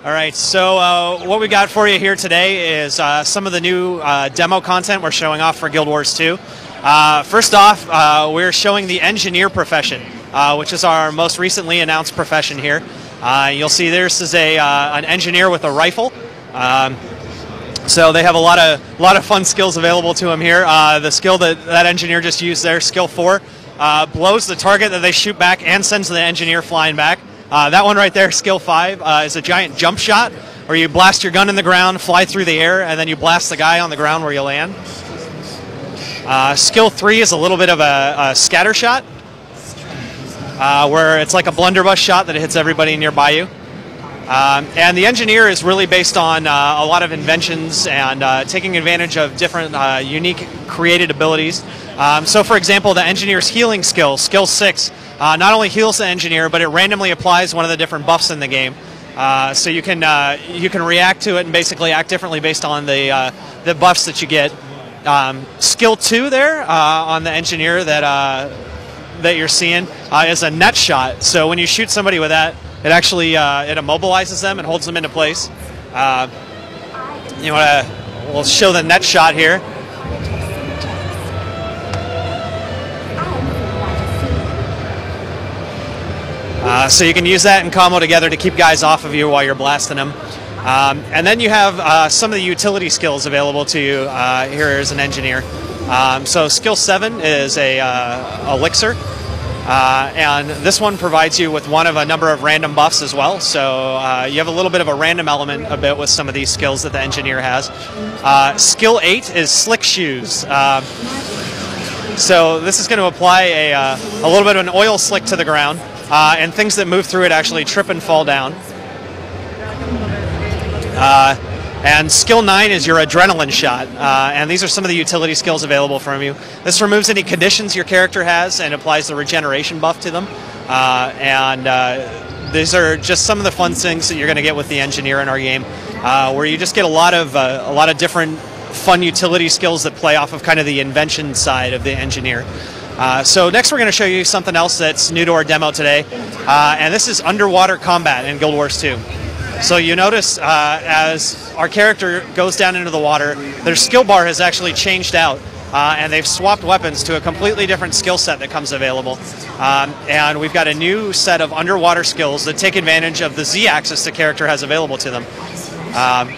All right, so what we got for you here today is some of the new demo content we're showing off for Guild Wars 2. First off, we're showing the engineer profession, which is our most recently announced profession here. You'll see this is an engineer with a rifle. So they have a lot of fun skills available to them here. The skill that engineer just used there, skill 4, blows the target that they shoot back and sends the engineer flying back. That one right there, skill 5, is a giant jump shot where you blast your gun in the ground, fly through the air, and then you blast the guy on the ground where you land. Skill 3 is a little bit of a scatter shot, where it's like a blunderbuss shot that hits everybody nearby you. And the engineer is really based on a lot of inventions and taking advantage of different unique created abilities. So for example, the engineer's healing skill, skill 6, not only heals the engineer, but it randomly applies one of the different buffs in the game. So you can react to it and basically act differently based on the buffs that you get. Skill 2 there on the engineer that you're seeing is a net shot. So when you shoot somebody with that, it actually it immobilizes them and holds them into place. We'll show the net shot here. So you can use that in combo together to keep guys off of you while you're blasting them. And then you have some of the utility skills available to you here as an engineer. So skill 7 is a elixir. And this one provides you with one of a number of random buffs as well. So you have a little bit of a random element a bit with some of these skills that the engineer has. Skill 8 is slick shoes. So this is going to apply a little bit of an oil slick to the ground. And things that move through it actually trip and fall down. And skill 9 is your adrenaline shot, and these are some of the utility skills available from you. This removes any conditions your character has and applies the regeneration buff to them. These are just some of the fun things that you're going to get with the engineer in our game, where you just get a lot of different fun utility skills that play off of kind of the invention side of the engineer. So next we're going to show you something else that's new to our demo today, and this is underwater combat in Guild Wars 2. So you notice as our character goes down into the water, their skill bar has actually changed out, and they've swapped weapons to a completely different skill set that comes available. And we've got a new set of underwater skills that take advantage of the Z-axis the character has available to them.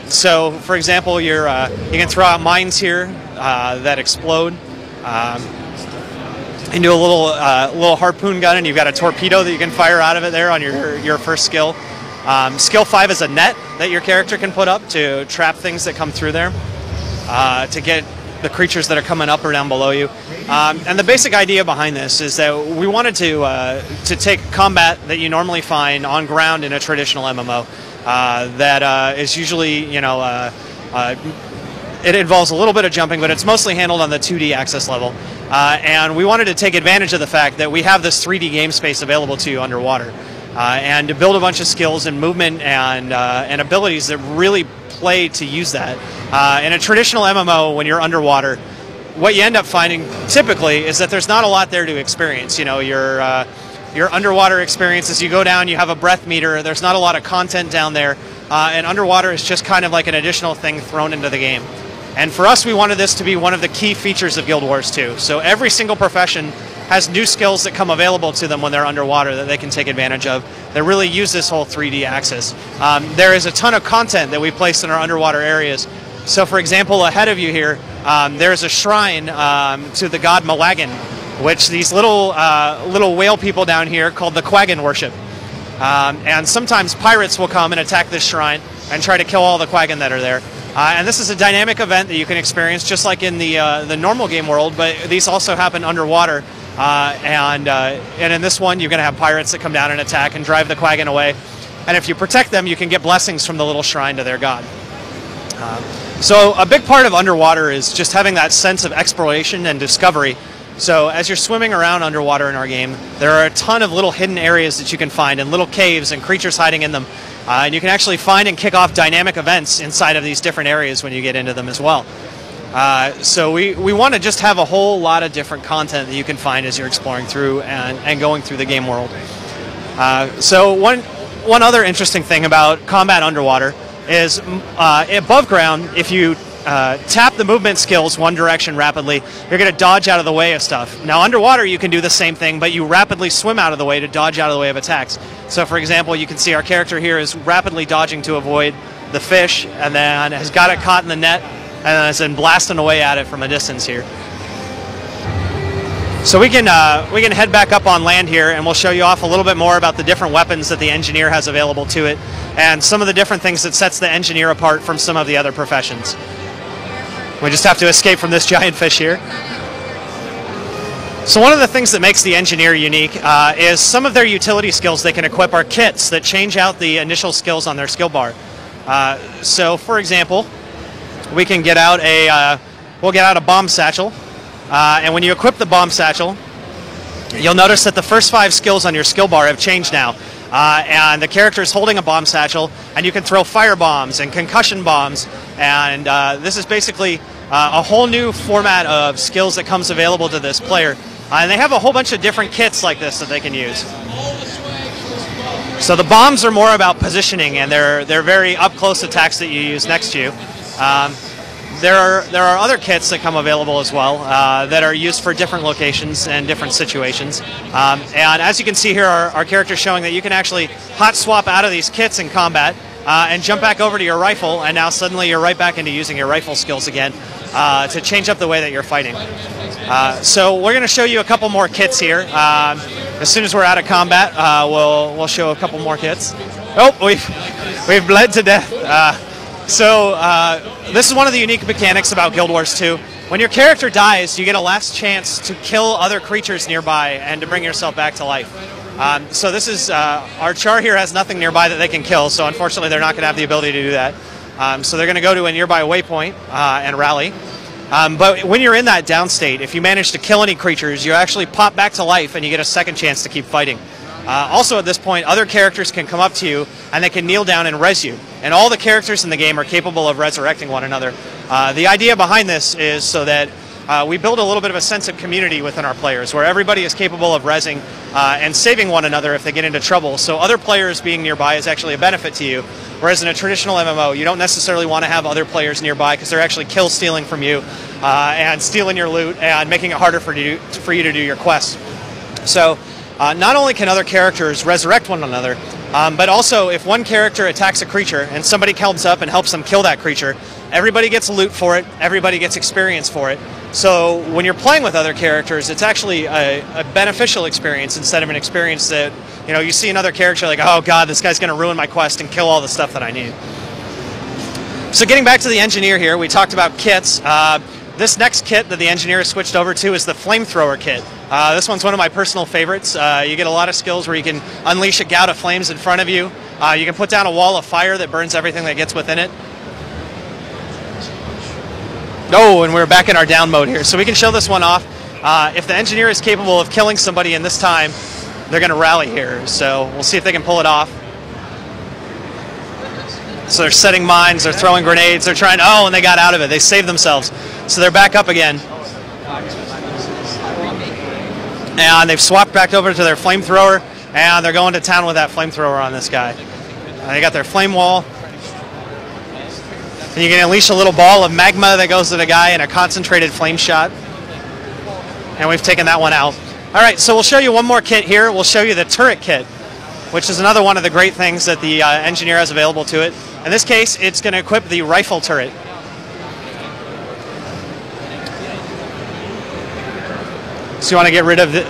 So for example, you can throw out mines here that explode. Into a little harpoon gun, and you've got a torpedo that you can fire out of it there on your first skill. Skill 5 is a net that your character can put up to trap things that come through there, to get the creatures that are coming up or down below you. And the basic idea behind this is that we wanted to take combat that you normally find on ground in a traditional MMO that is usually, it involves a little bit of jumping, but it's mostly handled on the 2D access level. And we wanted to take advantage of the fact that we have this 3D game space available to you underwater. And to build a bunch of skills and movement and abilities that really play to use that. In a traditional MMO, when you're underwater, what you end up finding typically is that there's not a lot there to experience. Your underwater experience, as you go down, you have a breath meter. There's not a lot of content down there, and underwater is just kind of like an additional thing thrown into the game. And for us, we wanted this to be one of the key features of Guild Wars 2. So every single profession has new skills that come available to them when they're underwater that they can take advantage of that really use this whole 3D axis. There is a ton of content that we place in our underwater areas. So for example, ahead of you here, there's a shrine to the god Malagan, which these little whale people down here called the Quaggan worship. And sometimes pirates will come and attack this shrine and try to kill all the Quaggan that are there. And this is a dynamic event that you can experience just like in the normal game world, but these also happen underwater. And in this one, you're going to have pirates that come down and attack and drive the Quaggan away. And if you protect them, you can get blessings from the little shrine to their god. So a big part of underwater is just having that sense of exploration and discovery. So as you're swimming around underwater in our game, there are a ton of little hidden areas that you can find and little caves and creatures hiding in them. And you can actually find and kick off dynamic events inside of these different areas when you get into them as well. So we want to just have a whole lot of different content that you can find as you're exploring through and going through the game world. So one other interesting thing about combat underwater is above ground, if you tap the movement skills one direction rapidly, you're going to dodge out of the way of stuff. Now underwater you can do the same thing, but you rapidly swim out of the way to dodge out of the way of attacks. So for example, you can see our character here is rapidly dodging to avoid the fish, and then has got it caught in the net, and then is then blasting away at it from a distance here. So we can head back up on land here, and we'll show you off a little bit more about the different weapons that the engineer has available to it, and some of the different things that sets the engineer apart from some of the other professions. We just have to escape from this giant fish here. So one of the things that makes the engineer unique is some of their utility skills they can equip are kits that change out the initial skills on their skill bar. So for example, we can get out we'll get out a bomb satchel, and when you equip the bomb satchel, you'll notice that the first 5 skills on your skill bar have changed now. And the character is holding a bomb satchel, and you can throw fire bombs and concussion bombs, and this is basically a whole new format of skills that comes available to this player. And they have a whole bunch of different kits like this that they can use. So the bombs are more about positioning, and they're very up-close attacks that you use next to you. There are other kits that come available as well that are used for different locations and different situations. And as you can see here, our character is showing that you can actually hot swap out of these kits in combat and jump back over to your rifle, and now suddenly you're right back into using your rifle skills again to change up the way that you're fighting. So we're going to show you a couple more kits here. As soon as we're out of combat, we'll show a couple more kits. Oh, we've bled to death. This is one of the unique mechanics about Guild Wars 2. When your character dies, you get a last chance to kill other creatures nearby and to bring yourself back to life. So this is, our char here has nothing nearby that they can kill, so unfortunately they're not going to have the ability to do that. So they're going to go to a nearby waypoint and rally. But when you're in that down state, if you manage to kill any creatures, you actually pop back to life and you get a second chance to keep fighting. Also at this point, other characters can come up to you and they can kneel down and res you. And all the characters in the game are capable of resurrecting one another. The idea behind this is so that we build a little bit of a sense of community within our players, where everybody is capable of resing and saving one another if they get into trouble. So other players being nearby is actually a benefit to you. Whereas in a traditional MMO, you don't necessarily want to have other players nearby because they're actually kill stealing from you and stealing your loot and making it harder for you to do your quests. So not only can other characters resurrect one another, but also if one character attacks a creature and somebody comes up and helps them kill that creature, everybody gets loot for it, everybody gets experience for it. So when you're playing with other characters, it's actually a beneficial experience instead of an experience that, you know, you see another character like, oh god, this guy's going to ruin my quest and kill all the stuff that I need. So getting back to the engineer here, we talked about kits. This next kit that the engineer has switched over to is the flamethrower kit. This one's one of my personal favorites. You get a lot of skills where you can unleash a gout of flames in front of you. You can put down a wall of fire that burns everything that gets within it. Oh, and we're back in our down mode here. So we can show this one off. If the engineer is capable of killing somebody in this time, they're going to rally here. So we'll see if they can pull it off. So they're setting mines, they're throwing grenades, they're trying, oh, and they got out of it. They saved themselves. So they're back up again. And they've swapped back over to their flamethrower, and they're going to town with that flamethrower on this guy. They got their flame wall. And you can unleash a little ball of magma that goes to the guy in a concentrated flame shot. And we've taken that one out. All right, so we'll show you one more kit here. We'll show you the turret kit, which is another one of the great things that the engineer has available to it. In this case, it's going to equip the rifle turret. So you want to get rid of it.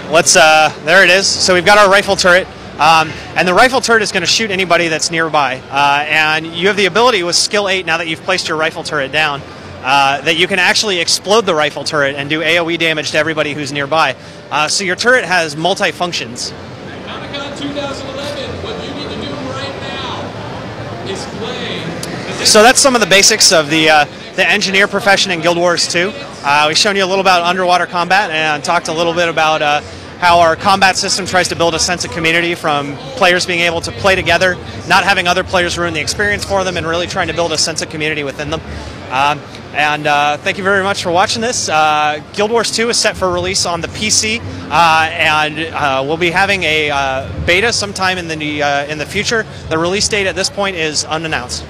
There it is. So we've got our rifle turret. And the rifle turret is going to shoot anybody that's nearby. And you have the ability with skill 8, now that you've placed your rifle turret down, that you can actually explode the rifle turret and do AoE damage to everybody who's nearby. So your turret has multi-functions. Comic-Con 2011, what you need to do right now is play. So that's some of the basics of the engineer profession in Guild Wars 2. We've shown you a little about underwater combat and talked a little bit about how our combat system tries to build a sense of community from players being able to play together, not having other players ruin the experience for them, and really trying to build a sense of community within them. And thank you very much for watching this. Guild Wars 2 is set for release on the PC, and we'll be having a beta sometime in the future. The release date at this point is unannounced.